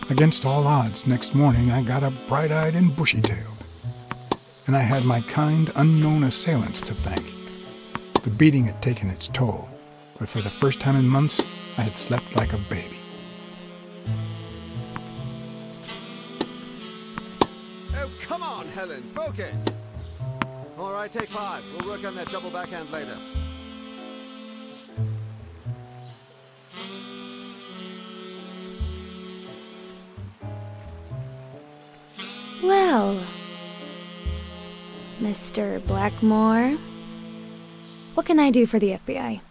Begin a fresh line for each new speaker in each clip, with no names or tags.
Against all odds, next morning I got up bright-eyed and bushy-tailed. And I had my kind, unknown assailants to thank. The beating had taken its toll, but for the first time in months, I had slept like a baby.
Oh, come on, Helen, focus! All right, take 5. We'll work on that double backhand later.
Well, Mr. Blackmore, what can I do for the FBI?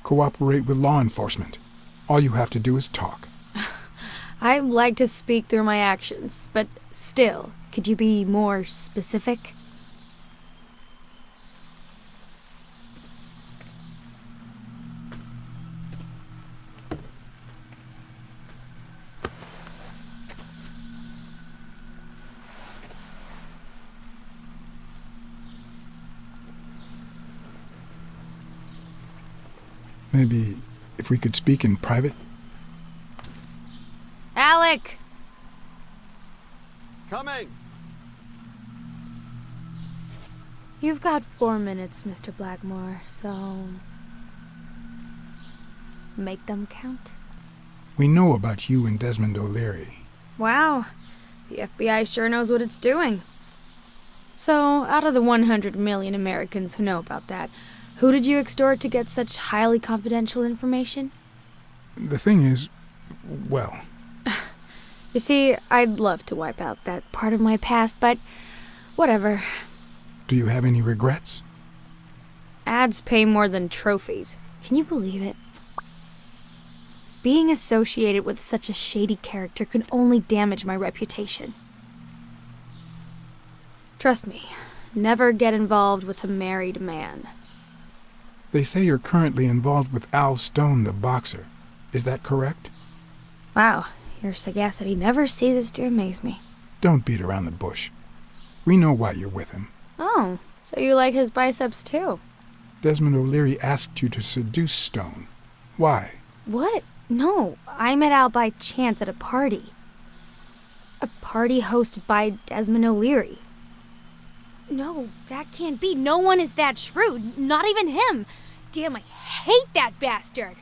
Cooperate with law enforcement. All you have to do is talk.
I like to speak through my actions, but still, could you be more specific?
Maybe if we could speak in private?
Alec!
Coming!
You've got 4 minutes, Mr. Blackmore, so... make them count.
We know about you and Desmond O'Leary.
Wow, the FBI sure knows what it's doing. So, out of the 100 million Americans who know about that, who did you extort to get such highly confidential information?
The thing is, well...
You see, I'd love to wipe out that part of my past, but whatever.
Do you have any regrets?
Ads pay more than trophies. Can you believe it? Being associated with such a shady character could only damage my reputation. Trust me, never get involved with a married man.
They say you're currently involved with Al Stone, the boxer. Is that correct?
Wow, your sagacity never ceases to amaze me.
Don't beat around the bush. We know why you're with him.
Oh, so you like his biceps too?
Desmond O'Leary asked you to seduce Stone. Why?
What? No, I met Al by chance at a party. A party hosted by Desmond O'Leary. No, that can't be. No one is that shrewd. Not even him. Damn, I hate that bastard.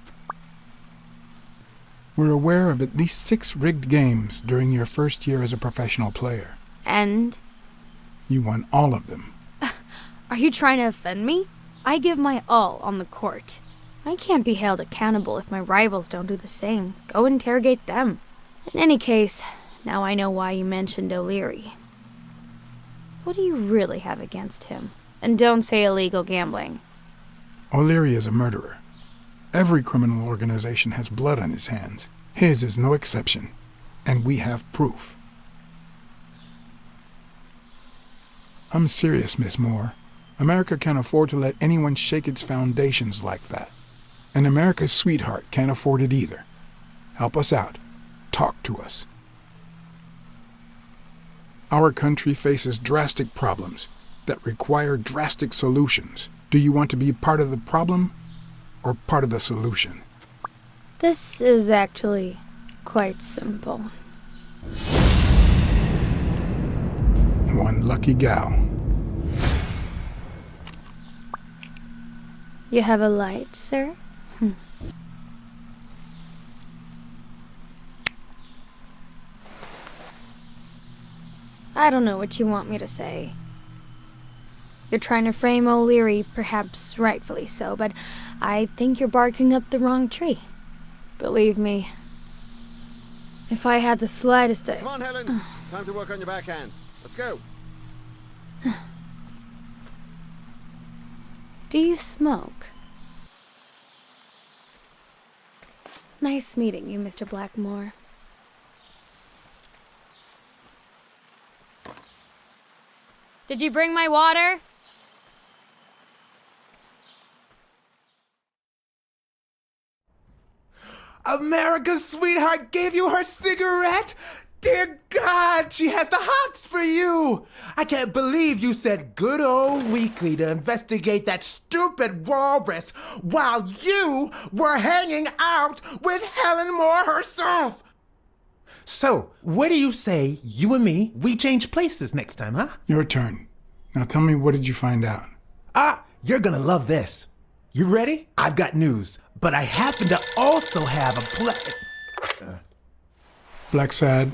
We're aware of at least 6 rigged games during your first year as a professional player.
And?
You won all of them.
Are you trying to offend me? I give my all on the court. I can't be held accountable if my rivals don't do the same. Go interrogate them. In any case, now I know why you mentioned O'Leary. What do you really have against him? And don't say illegal gambling.
O'Leary is a murderer. Every criminal organization has blood on his hands. His is no exception. And we have proof. I'm serious, Miss Moore. America can't afford to let anyone shake its foundations like that. And America's sweetheart can't afford it either. Help us out. Talk to us. Our country faces drastic problems that require drastic solutions. Do you want to be part of the problem or part of the solution?
This is actually quite simple.
One lucky gal.
You have a light, sir? I don't know what you want me to say. You're trying to frame O'Leary, perhaps rightfully so, but I think you're barking up the wrong tree. Believe me, if I had the slightest...
Come on, Helen. Time to work on your backhand. Let's go.
Do you smoke? Nice meeting you, Mr. Blackmore. Did you bring my water?
America's sweetheart gave you her cigarette? Dear God, she has the hots for you! I can't believe you said good old Weekly to investigate that stupid walrus while you were hanging out with Helen Moore herself! So, what do you say, you and me, we change places next time, huh?
Your turn. Now tell me, what did you find out?
You're gonna love this. You ready? I've got news, but I happen to also have a
Blacksad,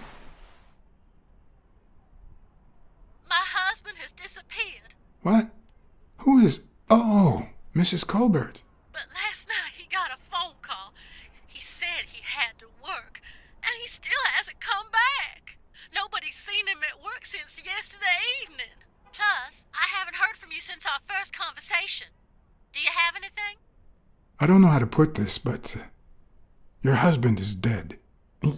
My husband has disappeared,
what? Who is... Oh, Mrs. Colbert.
but last night he got a phone call. He said he had to work, and he still hasn't come back. Nobody's seen him at work since yesterday evening. Plus, I haven't heard from you since our first conversation. Do you have anything?
I don't know how to put this, but your husband is dead.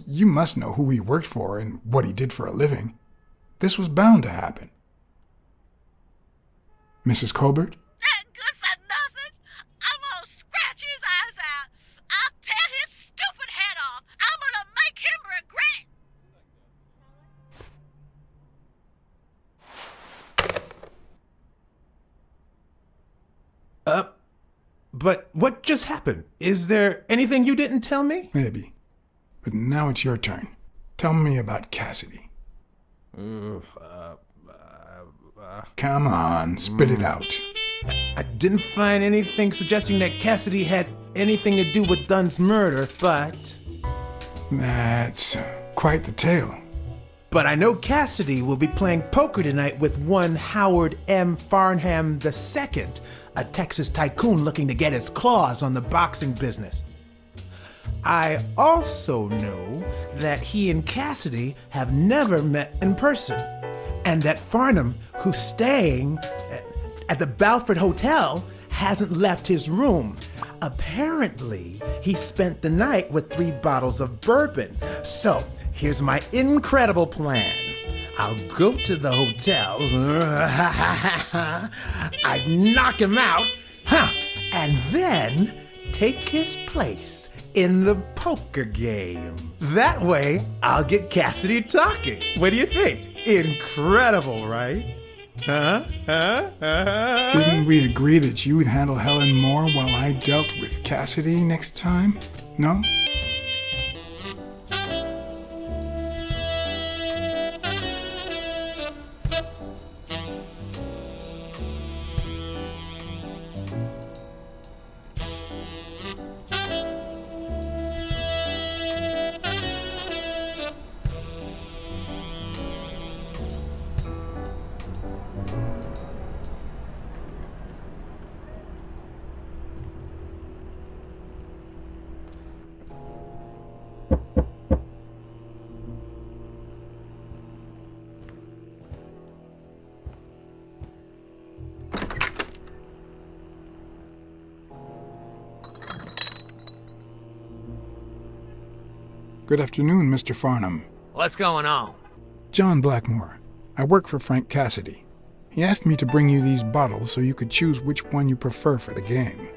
You must know who he worked for and what he did for a living. This was bound to happen. Mrs. Colbert?
That good for nothing? I'm gonna scratch his eyes out. I'll tear his stupid head off. I'm gonna make him regret.
But what just happened? Is there anything you didn't tell me?
Maybe. But now it's your turn. Tell me about Cassidy. Come on, spit it out.
I didn't find anything suggesting that Cassidy had anything to do with Dunn's murder, but
That's quite the tale.
I know Cassidy will be playing poker tonight with one Howard M. Farnham II, a Texas tycoon looking to get his claws on the boxing business. I also know that he and Cassidy have never met in person, and that Farnham, who's staying at the Balford Hotel, hasn't left his room. Apparently, he spent the night with 3 bottles of bourbon. So, here's my incredible plan. I'll go to the hotel, I'd knock him out, and then take his place in the poker game. That way, I'll get Cassidy talking. What do you think? Incredible, right?
Didn't we agree that you would handle Helen more while I dealt with Cassidy next time? No? Good afternoon, Mr. Farnham.
What's going on?
John Blackmore. I work for Frank Cassidy. He asked me to bring you these bottles so you could choose which one you prefer for the game.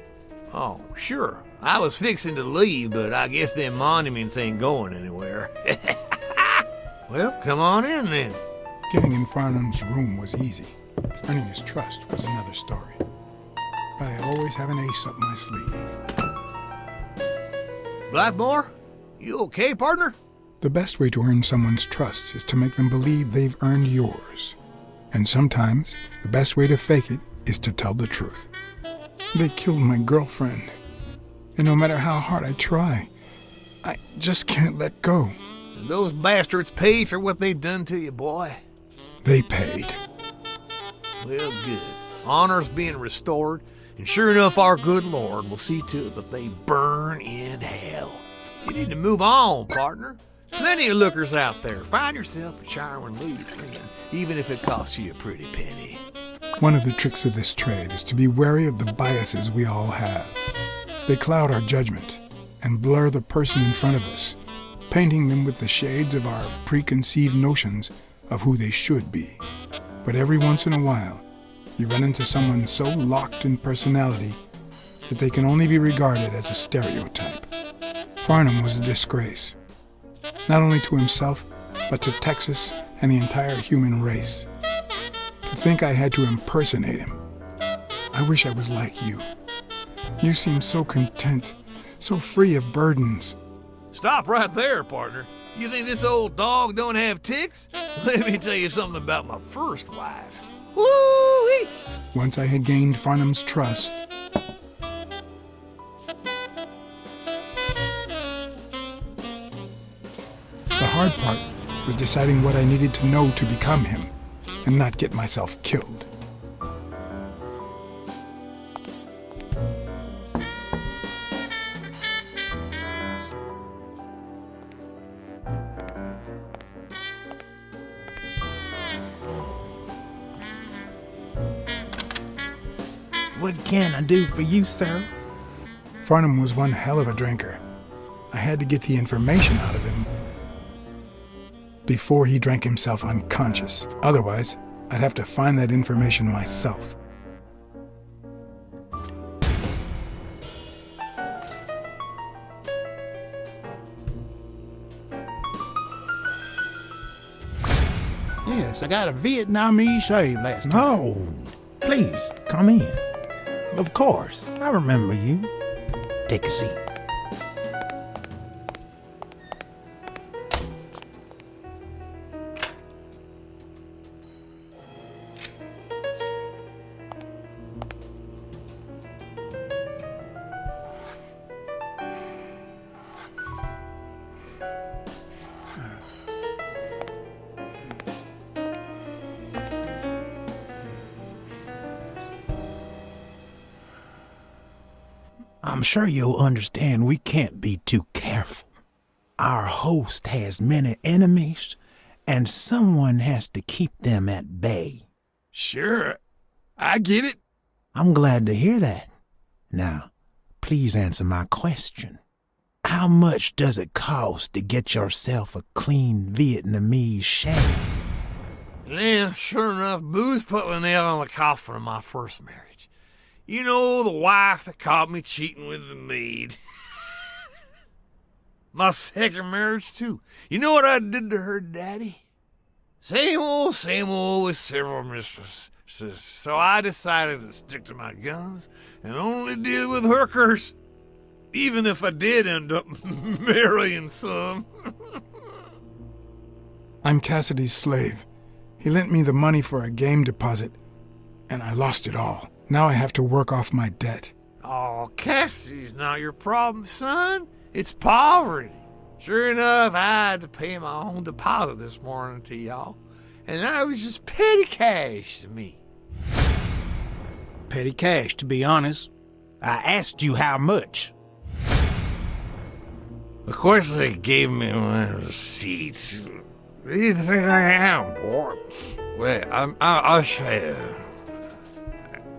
Oh, sure. I was fixing to leave, but I guess them monuments ain't going anywhere. Well, come on in then.
Getting in Farnham's room was easy. Earning his trust was another story. I always have an ace up my sleeve.
Blackmore? You okay, partner?
The best way to earn someone's trust is to make them believe they've earned yours. And sometimes, the best way to fake it is to tell the truth. They killed my girlfriend. And no matter how hard I try, I just can't let go.
Did those bastards pay for what they done to you, boy?
They paid.
Well, good. Honor's being restored, and sure enough, our good Lord will see to it that they burn in hell. You need to move on, partner. Plenty of lookers out there. Find yourself a charming lady friend, even if it costs you a pretty penny.
One of the tricks of this trade is to be wary of the biases we all have. They cloud our judgment and blur the person in front of us, painting them with the shades of our preconceived notions of who they should be. But every once in a while, you run into someone so locked in personality that they can only be regarded as a stereotype. Farnham was a disgrace, not only to himself, but to Texas and the entire human race. To think I had to impersonate him. I wish I was like you. You seem so content, so free of burdens.
Stop right there, partner. You think this old dog don't have ticks? Let me tell you something about my first wife. Woo-wee!
Once I had gained Farnham's trust, the hard part was deciding what I needed to know to become him and not get myself killed.
What can I do for you, sir?
Farnham was one hell of a drinker. I had to get the information out of him before he drank himself unconscious. Otherwise, I'd have to find that information myself.
Yes, I got a Vietnamese shave last time.
Oh, please, come in. Of course, I remember you. Take a seat. I'm sure you'll understand we can't be too careful. Our host has many enemies, and someone has to keep them at bay.
Sure, I get it.
I'm glad to hear that. Now, please answer my question. How much does it cost to get yourself a clean Vietnamese shave?
Yeah, sure enough, booze put the nail on the coffin of my first marriage. You know, the wife that caught me cheating with the maid. My second marriage, too. You know what I did to her daddy? Same old with several mistresses. So I decided to stick to my guns and only deal with hookers. Even if I did end up marrying some.
I'm Cassidy's slave. He lent me the money for a game deposit, and I lost it all. Now I have to work off my debt.
Oh, Cassidy's not your problem, son. It's poverty. Sure enough, I had to pay my own deposit this morning to y'all, and that was just petty cash to me.
Petty cash, to be honest.
I asked you how much.
Of course, they gave me my receipts. What do you think I am, boy? Wait, I'll show you.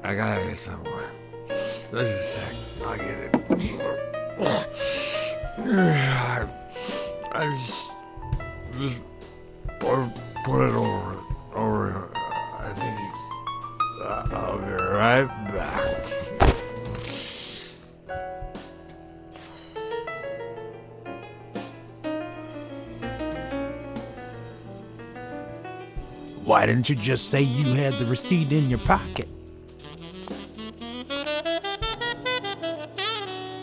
I gotta get somewhere. Just a sec. I'll get it. I just put it over. I think I'll be right back.
Why didn't you just say you had the receipt in your pocket?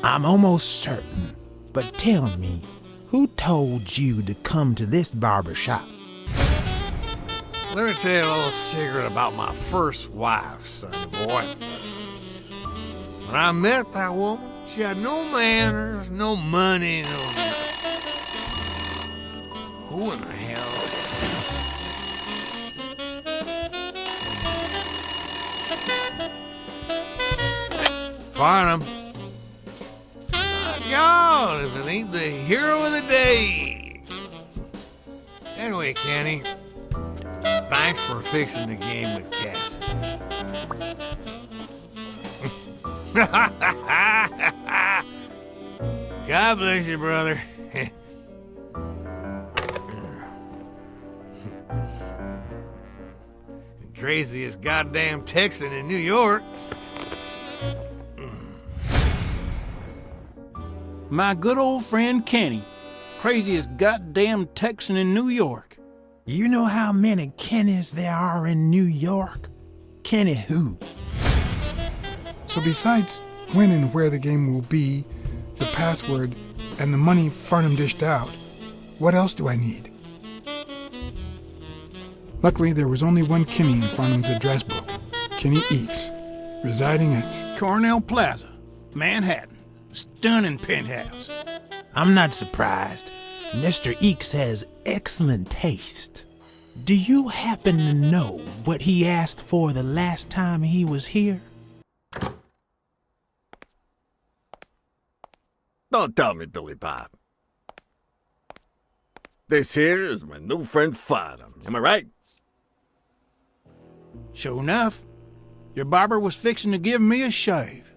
I'm almost certain, but tell me, who told you to come to this barber shop?
Let me tell you a little secret about my first wife, sonny boy. When I met that woman, she had no manners, no money, no nothing. Who in the hell? Farnham. God, if it ain't the hero of the day. Anyway, Kenny, thanks for fixing the game with Cassidy. God bless you, brother. The craziest goddamn Texan in New York.
My good old friend Kenny, craziest goddamn Texan in New York.
You know how many Kennys there are in New York? Kenny who?
So besides when and where the game will be, the password, and the money Farnham dished out, What else do I need? Luckily, there was only one Kinney in Farnham's address book, Kinney Eakes, residing at
Cornell Plaza, Manhattan. Stunning penthouse.
I'm not surprised. Mr. Eakes has excellent taste. Do you happen to know what he asked for the last time he was here?
Don't tell me, Billy Bob. This here is my new friend Farnham. Am I right?
Sure enough, your barber was fixing to give me a shave.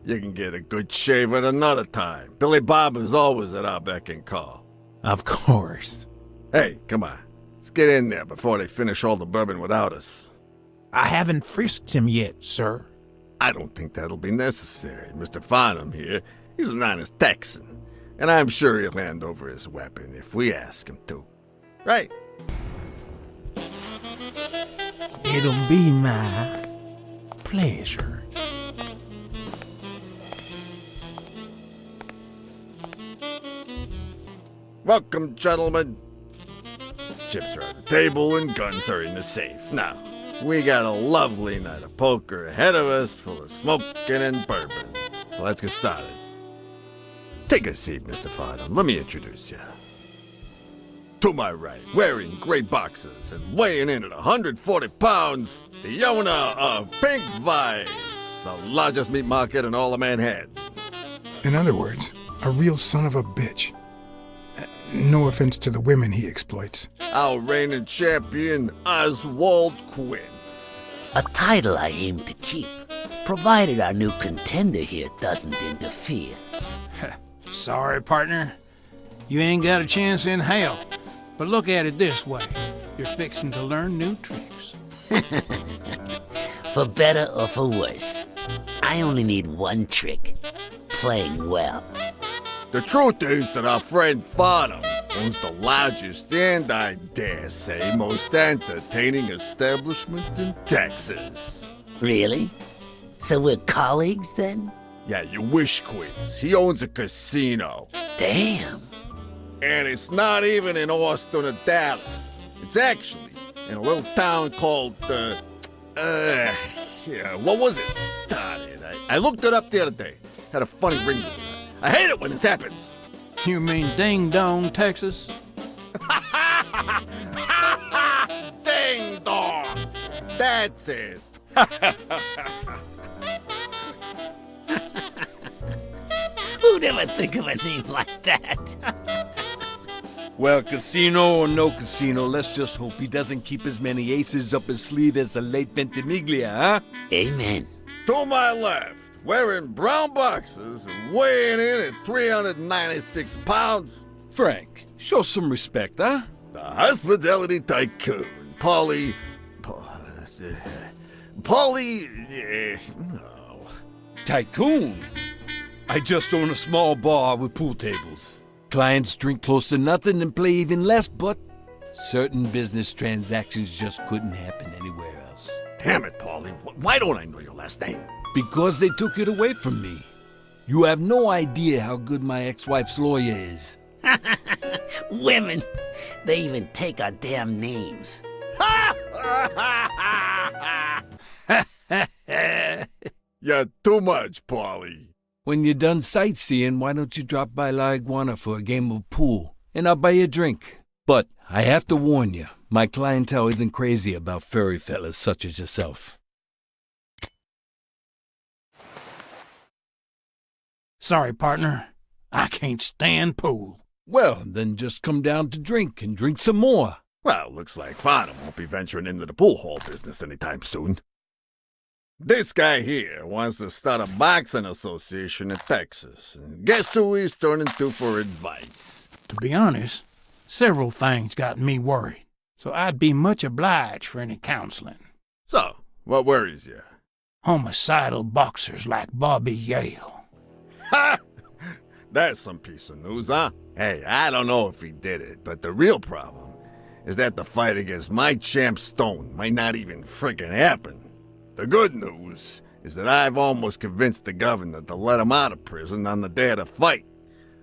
You can get a good shave at another time. Billy Bob is always at our beck and call.
Of course.
Hey, come on. Let's get in there before they finish all the bourbon without us.
I haven't frisked him yet, sir.
I don't think that'll be necessary. Mr. Farnham here, he's an honest Texan. And I'm sure he'll hand over his weapon if we ask him to. Right?
It'll be my pleasure.
Welcome, gentlemen. Chips are on the table and guns are in the safe. Now, we got a lovely night of poker ahead of us full of smoking and bourbon. So let's get started. Take a seat, Mr. Farnham. Let me introduce you. To my right, wearing gray boxers and weighing in at 140 pounds, the owner of Pink Vice, the largest meat market in all of Manhattan.
In other words, a real son of a bitch. No offense to the women he exploits.
Our reigning champion, Oswald Quince.
A title I aim to keep, provided our new contender here doesn't interfere.
Sorry, partner. You ain't got a chance in hell. But look at it this way. You're fixing to learn new tricks.
For better or for worse, I only need one trick. Playing well.
The truth is that our friend Farnham owns the largest and, I dare say, most entertaining establishment in Texas.
Really? So we're colleagues then?
Yeah, you wish, Quince. He owns a casino.
Damn.
And it's not even in Austin or Dallas. It's actually in a little town called, what was it? Darn it. I looked it up the other day. Had a funny ring to it. I hate it when this happens.
You mean Ding Dong, Texas?
Ding dong! That's it.
Who'd ever think of a name like that?
Well, casino or no casino, let's just hope he doesn't keep as many aces up his sleeve as the late Ventimiglia, huh?
Amen.
To my left, wearing brown boxers and weighing in at 396 pounds,
Frank, show some respect, huh?
the hospitality tycoon, Polly... no.
Tycoon. I just own a small bar with pool tables. Clients drink close to nothing and play even less, but certain business transactions just couldn't happen anywhere else.
Damn it, Polly. Why don't I know your last name?
Because they took it away from me. You have no idea how good my ex-wife's lawyer is.
Women, they even take our damn names.
You're too much, Polly.
When you're done sightseeing, why don't you drop by La Iguana for a game of pool, and I'll buy you a drink. But I have to warn you, my clientele isn't crazy about furry fellas such as yourself.
Sorry, partner. I can't stand pool.
Well, then just come down to drink and drink some more.
Well, looks like Farnham won't be venturing into the pool hall business anytime soon. This guy here wants to start a boxing association in Texas. And guess who he's turning to for advice?
To be honest, several things got me worried. So I'd be much obliged for any counseling.
So, what worries you?
Homicidal boxers like Bobby Yale.
Ha! That's some piece of news, huh? Hey, I don't know if he did it, but the real problem is that the fight against my champ Stone might not even frickin' happen. The good news is that I've almost convinced the governor to let him out of prison on the day of the fight.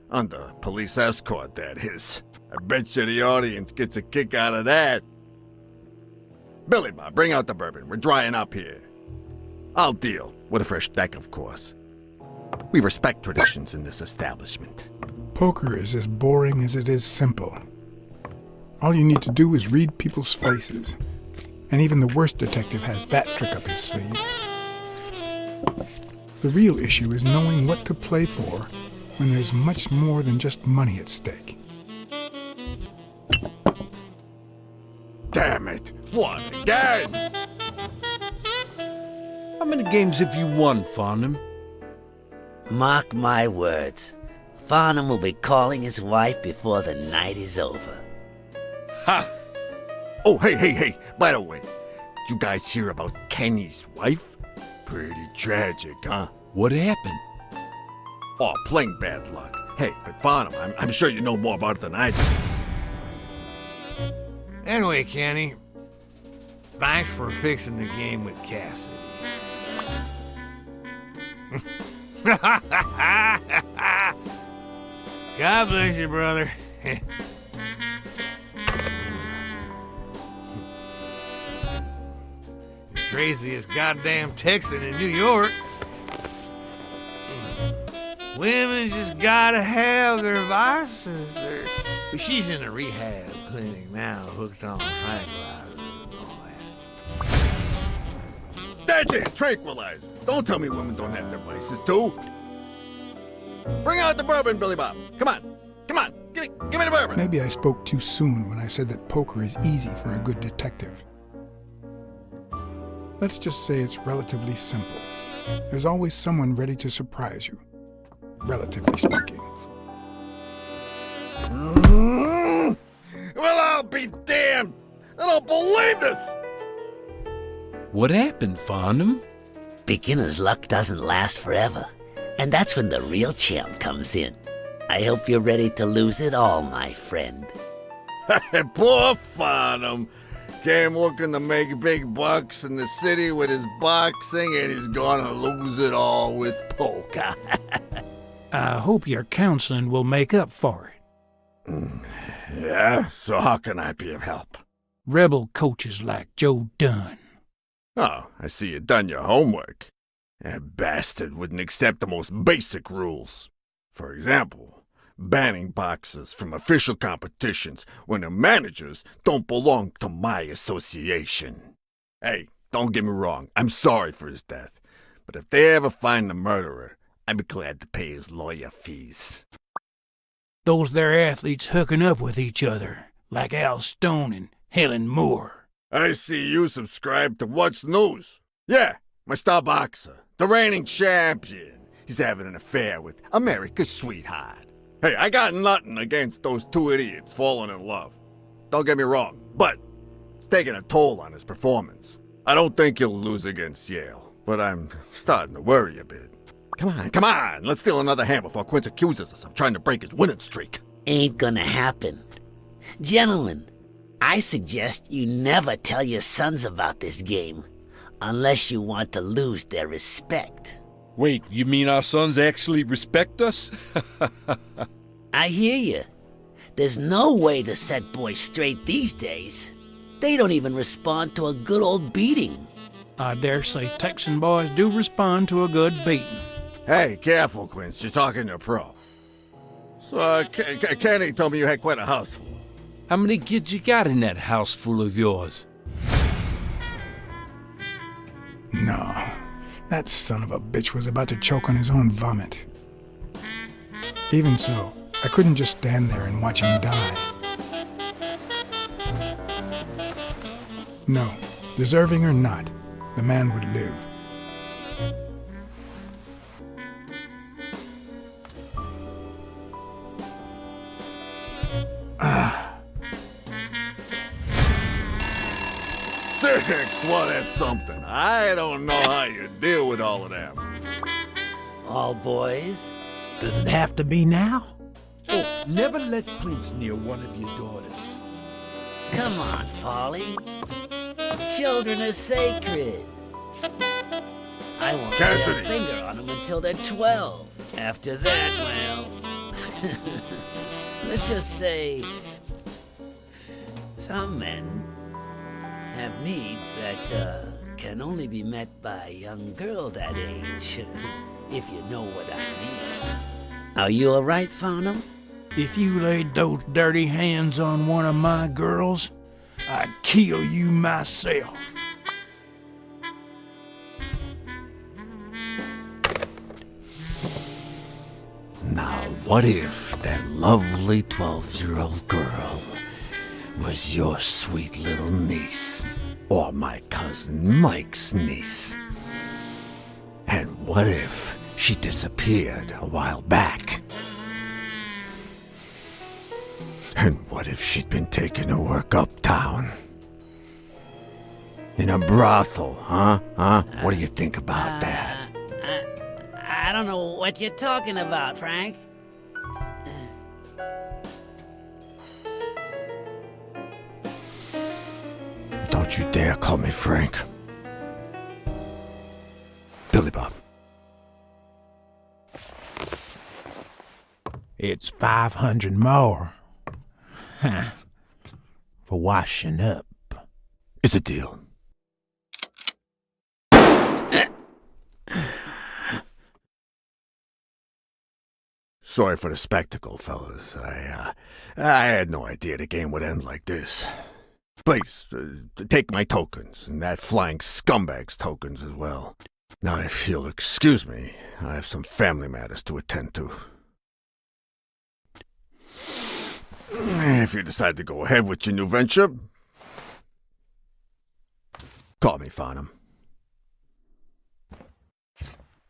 Under police escort, that is. I bet you the audience gets a kick out of that. Billy Bob, bring out the bourbon. We're drying up here. I'll deal with a fresh deck, of course. We respect traditions in this establishment.
Poker is as boring as it is simple. All you need to do is read people's faces. And even the worst detective has that trick up his sleeve. The real issue is knowing what to play for when there's much more than just money at stake.
Damn it! What again?
How many games have you won, Farnham?
Mark my words. Farnham will be calling his wife before the night is over.
Ha! Oh, hey. By the way, did you guys hear about Kenny's wife? Pretty tragic, huh?
What happened?
Oh, plain bad luck. Hey, but Farnham, I'm sure you know more about it than I do.
Anyway, Kenny, thanks for fixing the game with Cassidy. God bless you, brother. Craziest goddamn Texan in New York. Women just gotta have their vices. She's in a rehab clinic now, hooked on tranquilizers and all that.
That's it, tranquilizer. Don't tell me women don't have their vices, too. Bring out the bourbon, Billy Bob. Come on. Give me the bourbon.
Maybe I spoke too soon when I said that poker is easy for a good detective. Let's just say it's relatively simple. There's always someone ready to surprise you, relatively speaking.
Well, I'll be damned! I don't believe this!
What happened, Farnham?
Beginner's luck doesn't last forever, and that's when the real champ comes in. I hope you're ready to lose it all, my friend.
Poor Farnham. Came looking to make big bucks in the city with his boxing, and he's gonna lose it all with poker.
I hope your counseling will make up for it.
Yeah, so how can I be of help?
Rebel coaches like Joe Dunn.
Oh, I see you done your homework. That bastard wouldn't accept the most basic rules. For example, banning boxers from official competitions when the managers don't belong to my association. Hey, don't get me wrong, I'm sorry for his death, but if they ever find the murderer, I'd be glad to pay his lawyer fees.
Those there athletes hooking up with each other, like Al Stone and Helen Moore.
I see you subscribe to What's News. Yeah, my star boxer, the reigning champion. He's having an affair with America's sweetheart. Hey, I got nothing against those two idiots falling in love. Don't get me wrong, but it's taking a toll on his performance. I don't think he'll lose against Yale, but I'm starting to worry a bit. Come on, let's steal another hand before Quince accuses us of trying to break his winning streak.
Ain't gonna happen. Gentlemen, I suggest you never tell your sons about this game, unless you want to lose their respect.
Wait, you mean our sons actually respect us?
I hear you. There's no way to set boys straight these days. They don't even respond to a good old beating.
I dare say Texan boys do respond to a good beating.
Hey, careful, Quince. You're talking to a pro. So, Kenny told me you had quite a house full.
How many kids you got in that house full of yours?
No, that son of a bitch was about to choke on his own vomit. Even so, I couldn't just stand there and watch him die. No, deserving or not, the man would live.
Six, well, that's something. I don't know how you deal with all of that.
All boys?
Does it have to be now?
Oh, never let Quince near one of your daughters.
Come on, Polly. Children are sacred. I won't lay a
Cassidy.
finger on them until they're 12. After that, well, Let's just say some men have needs that can only be met by a young girl that age, if you know what I mean. Are you alright, Farnham?
If you laid those dirty hands on one of my girls, I'd kill you myself.
Now, what if that lovely 12-year-old girl was your sweet little niece, or my cousin Mike's niece? And what if she disappeared a while back? And what if she'd been taken to work uptown? In a brothel, huh? What do you think about that?
I don't know what you're talking about, Frank.
Don't you dare call me Frank. Billy Bob.
It's 500 more. For washing up.
It's a deal. Sorry for the spectacle, fellas. I had no idea the game would end like this. Please, take my tokens, and that flying scumbag's tokens as well. Now, if you'll excuse me, I have some family matters to attend to. If you decide to go ahead with your new venture, call me Farnham.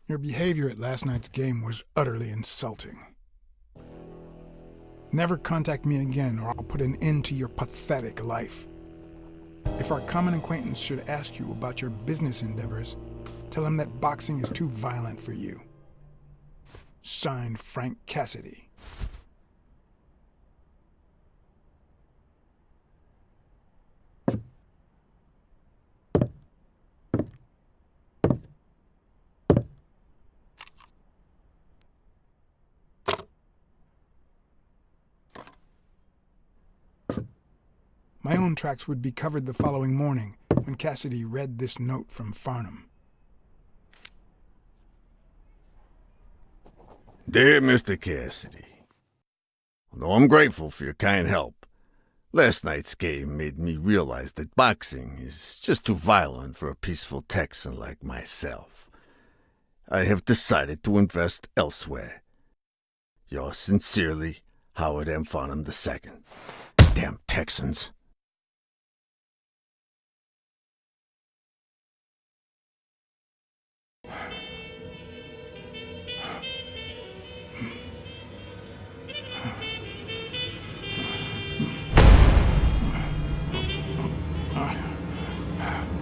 Your behavior at last night's game was utterly insulting. Never contact me again, or I'll put an end to your pathetic life. If our common acquaintance should ask you about your business endeavors, tell him that boxing is too violent for you. Signed, Frank Cassidy. My own tracks would be covered the following morning when Cassidy read this note from Farnham.
Dear Mr. Cassidy, although I'm grateful for your kind help, last night's game made me realize that boxing is just too violent for a peaceful Texan like myself. I have decided to invest elsewhere. Yours sincerely, Howard M. Farnham II. Damn Texans.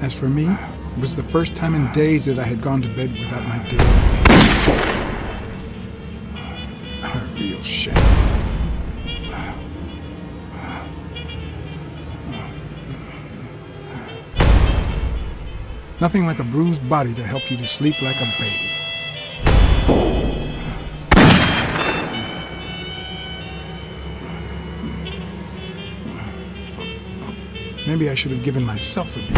As for me, it was the first time in days that I had gone to bed without my daily meal. A real shame. Nothing like a bruised body to help you to sleep like a baby. Maybe I should have given myself a beating.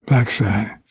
Blacksad.